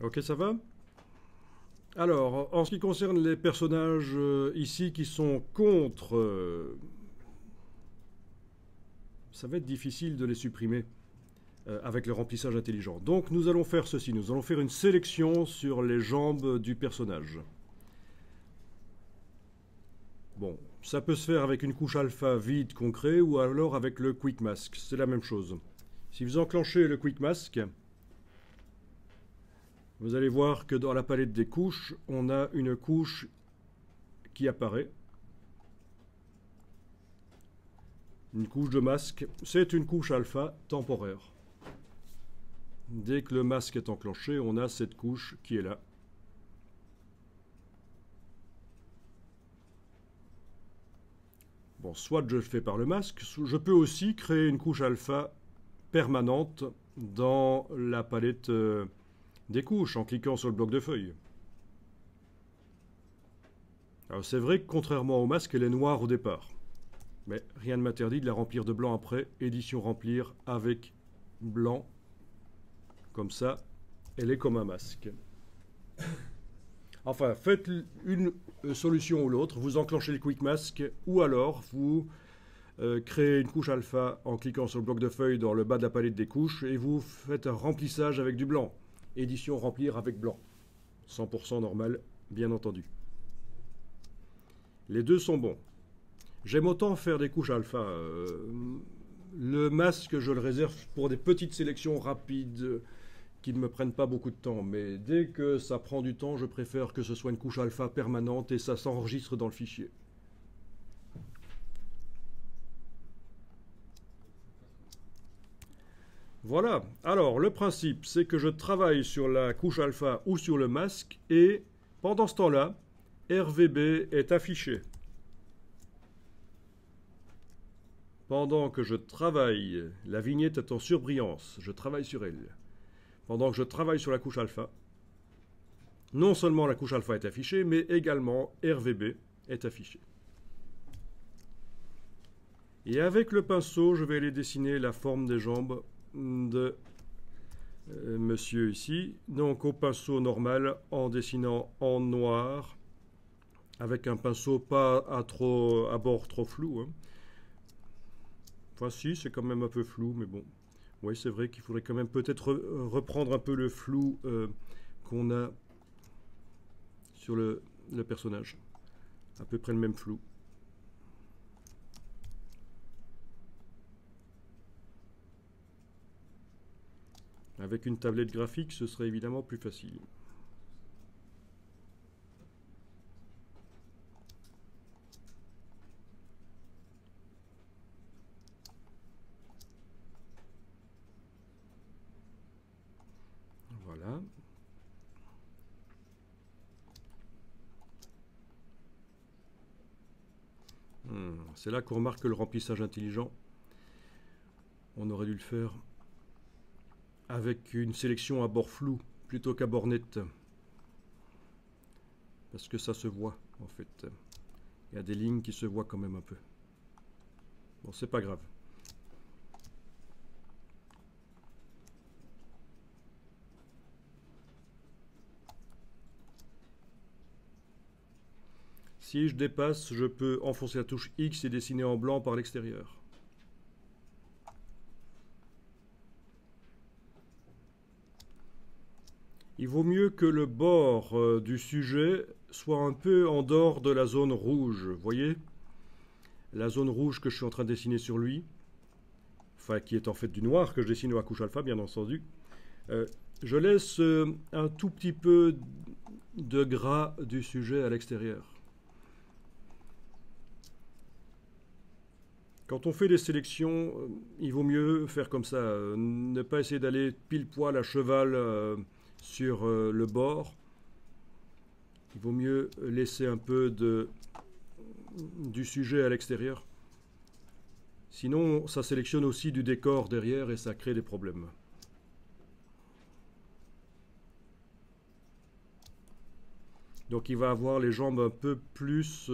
Ok, ça va? Alors, en ce qui concerne les personnages ici qui sont contre, ça va être difficile de les supprimer avec le remplissage intelligent. Donc nous allons faire ceci, nous allons faire une sélection sur les jambes du personnage. Bon, ça peut se faire avec une couche alpha vide qu'on crée ou alors avec le Quick Mask, c'est la même chose. Si vous enclenchez le Quick Mask, vous allez voir que dans la palette des couches, on a une couche qui apparaît. Une couche de masque, c'est une couche alpha temporaire. Dès que le masque est enclenché, on a cette couche qui est là. Bon, soit je le fais par le masque, je peux aussi créer une couche alpha permanente dans la palette des couches en cliquant sur le bloc de feuilles. Alors c'est vrai que contrairement au masque, elle est noire au départ. Mais rien ne m'interdit de la remplir de blanc après. Édition remplir avec blanc. Comme ça, elle est comme un masque. Enfin, faites une solution ou l'autre. Vous enclenchez le Quick Mask ou alors vous créez une couche alpha en cliquant sur le bloc de feuilles dans le bas de la palette des couches et vous faites un remplissage avec du blanc. Édition remplir avec blanc. 100% normal, bien entendu. Les deux sont bons. J'aime autant faire des couches alpha. Le masque, je le réserve pour des petites sélections rapides qui ne me prennent pas beaucoup de temps. Mais dès que ça prend du temps, je préfère que ce soit une couche alpha permanente et ça s'enregistre dans le fichier. Voilà. Alors, le principe, c'est que je travaille sur la couche alpha ou sur le masque et pendant ce temps-là, RVB est affiché. Pendant que je travaille, la vignette est en surbrillance, je travaille sur elle. Pendant que je travaille sur la couche alpha, non seulement la couche alpha est affichée, mais également RVB est affiché. Et avec le pinceau, je vais aller dessiner la forme des jambes de monsieur ici. Donc au pinceau normal, en dessinant en noir, avec un pinceau pas à bord trop flou. Hein. Enfin si, c'est quand même un peu flou, mais bon. Oui, c'est vrai qu'il faudrait quand même peut-être reprendre un peu le flou qu'on a sur le personnage. À peu près le même flou. Avec une tablette graphique, ce serait évidemment plus facile. Voilà. C'est là qu'on remarque que le remplissage intelligent, on aurait dû le faire avec une sélection à bord flou plutôt qu'à bord net. Parce que ça se voit en fait. Il y a des lignes qui se voient quand même un peu. Bon, c'est pas grave. Si je dépasse, je peux enfoncer la touche X et dessiner en blanc par l'extérieur. Il vaut mieux que le bord du sujet soit un peu en dehors de la zone rouge. Vous voyez? La zone rouge que je suis en train de dessiner sur lui, enfin qui est en fait du noir que je dessine à la couche alpha, bien entendu. Je laisse un tout petit peu de gras du sujet à l'extérieur. Quand on fait des sélections, il vaut mieux faire comme ça, ne pas essayer d'aller pile poil à cheval sur le bord. Il vaut mieux laisser un peu du sujet à l'extérieur. Sinon, ça sélectionne aussi du décor derrière et ça crée des problèmes. Donc il va avoir les jambes un peu plus...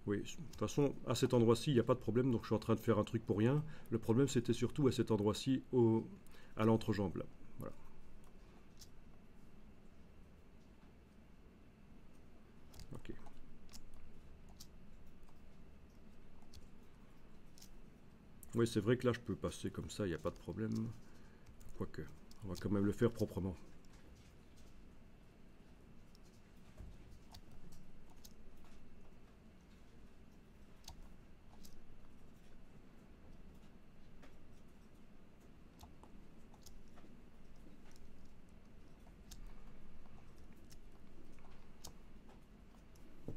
oui, de toute façon, à cet endroit-ci, il n'y a pas de problème, donc je suis en train de faire un truc pour rien. Le problème, c'était surtout à cet endroit-ci, à l'entrejambe, là. Voilà. Oui, c'est vrai que là, je peux passer comme ça, il n'y a pas de problème. Quoique, on va quand même le faire proprement.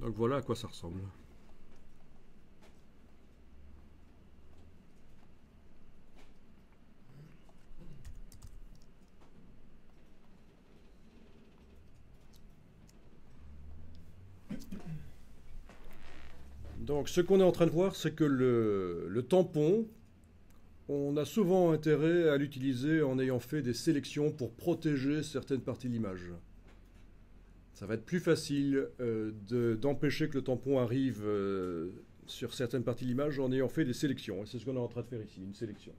Donc voilà à quoi ça ressemble. Donc ce qu'on est en train de voir, c'est que le tampon, on a souvent intérêt à l'utiliser en ayant fait des sélections pour protéger certaines parties de l'image. Ça va être plus facile d'empêcher que le tampon arrive sur certaines parties de l'image en ayant fait des sélections. Et c'est ce qu'on est en train de faire ici, une sélection.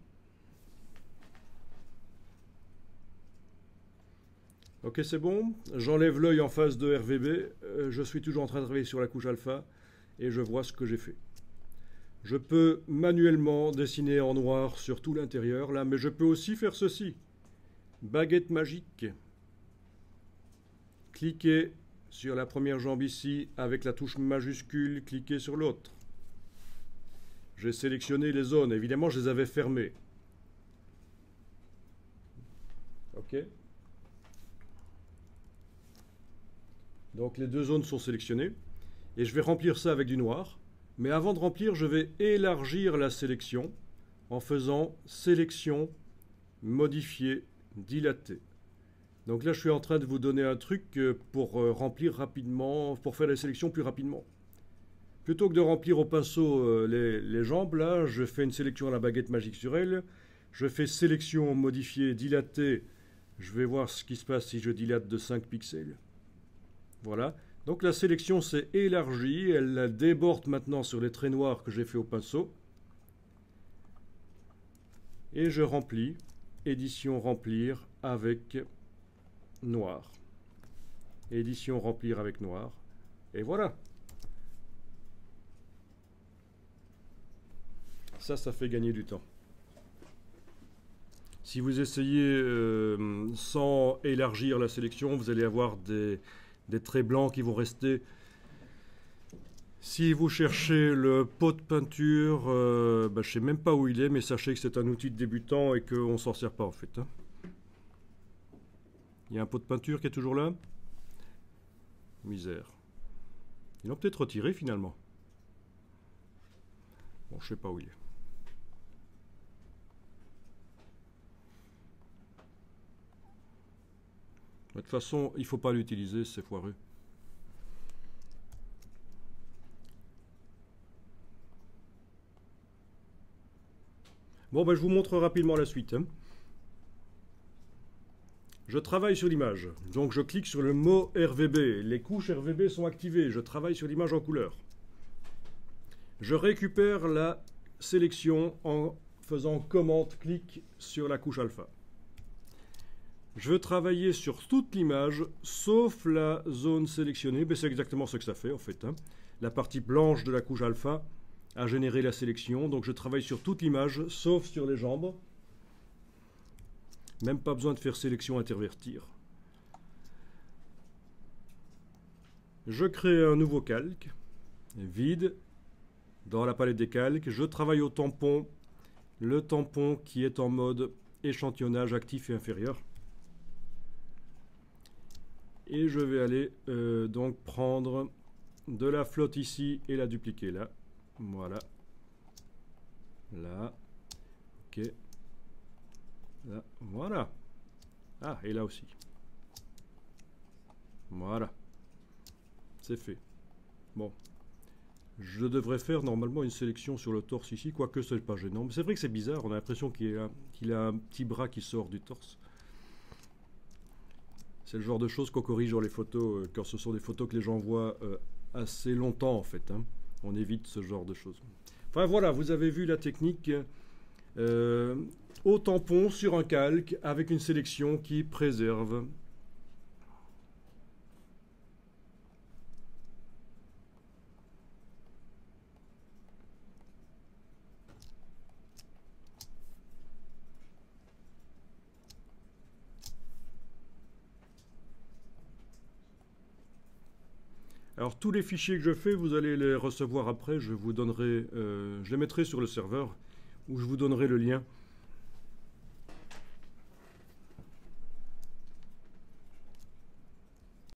Ok, c'est bon. J'enlève l'œil en face de RVB. Je suis toujours en train de travailler sur la couche alpha et je vois ce que j'ai fait. Je peux manuellement dessiner en noir sur tout l'intérieur là, mais je peux aussi faire ceci. Baguette magique. Cliquez sur la première jambe ici avec la touche majuscule, cliquez sur l'autre. J'ai sélectionné les zones, évidemment je les avais fermées. Ok. Donc les deux zones sont sélectionnées. Et je vais remplir ça avec du noir. Mais avant de remplir, je vais élargir la sélection en faisant sélection, modifier, dilater. Donc là, je suis en train de vous donner un truc pour remplir rapidement, pour faire la sélection plus rapidement. Plutôt que de remplir au pinceau les jambes, là, je fais une sélection à la baguette magique sur elle. Je fais sélection, modifier, dilater. Je vais voir ce qui se passe si je dilate de 5 pixels. Voilà. Donc la sélection s'est élargie, elle déborde maintenant sur les traits noirs que j'ai fait au pinceau. Et je remplis, édition remplir avec noir. Édition remplir avec noir. Et voilà. Ça fait gagner du temps. Si vous essayez sans élargir la sélection, vous allez avoir des traits blancs qui vont rester. Si vous cherchez le pot de peinture, je ne sais même pas où il est, mais sachez que c'est un outil de débutant et qu'on ne s'en sert pas en fait. Hein. Il y a un pot de peinture qui est toujours là. Misère. Ils l'ont peut-être retiré finalement. Bon, je ne sais pas où il est. De toute façon, il ne faut pas l'utiliser, c'est foireux. Bon, je vous montre rapidement la suite. Hein. Je travaille sur l'image. Donc je clique sur le mot RVB. Les couches RVB sont activées. Je travaille sur l'image en couleur. Je récupère la sélection en faisant commande-clic sur la couche alpha. Je veux travailler sur toute l'image, sauf la zone sélectionnée. C'est exactement ce que ça fait en fait. Hein. La partie blanche de la couche alpha a généré la sélection. Donc je travaille sur toute l'image, sauf sur les jambes. Même pas besoin de faire sélection intervertir. Je crée un nouveau calque, vide, dans la palette des calques. Je travaille au tampon, le tampon qui est en mode échantillonnage actif et inférieur. Et je vais aller donc prendre de la flotte ici et la dupliquer là. Voilà. Là. Ok. Là. Voilà. Ah, et là aussi. Voilà. C'est fait. Bon. Je devrais faire normalement une sélection sur le torse ici, quoique ce n'est pas gênant. Mais c'est vrai que c'est bizarre, on a l'impression qu'il a un petit bras qui sort du torse. C'est le genre de choses qu'on corrige dans les photos, quand ce sont des photos que les gens voient assez longtemps en fait. Hein. On évite ce genre de choses. Enfin voilà, vous avez vu la technique au tampon sur un calque avec une sélection qui préserve. Alors tous les fichiers que je fais, vous allez les recevoir après. Je vous donnerai, je les mettrai sur le serveur où je vous donnerai le lien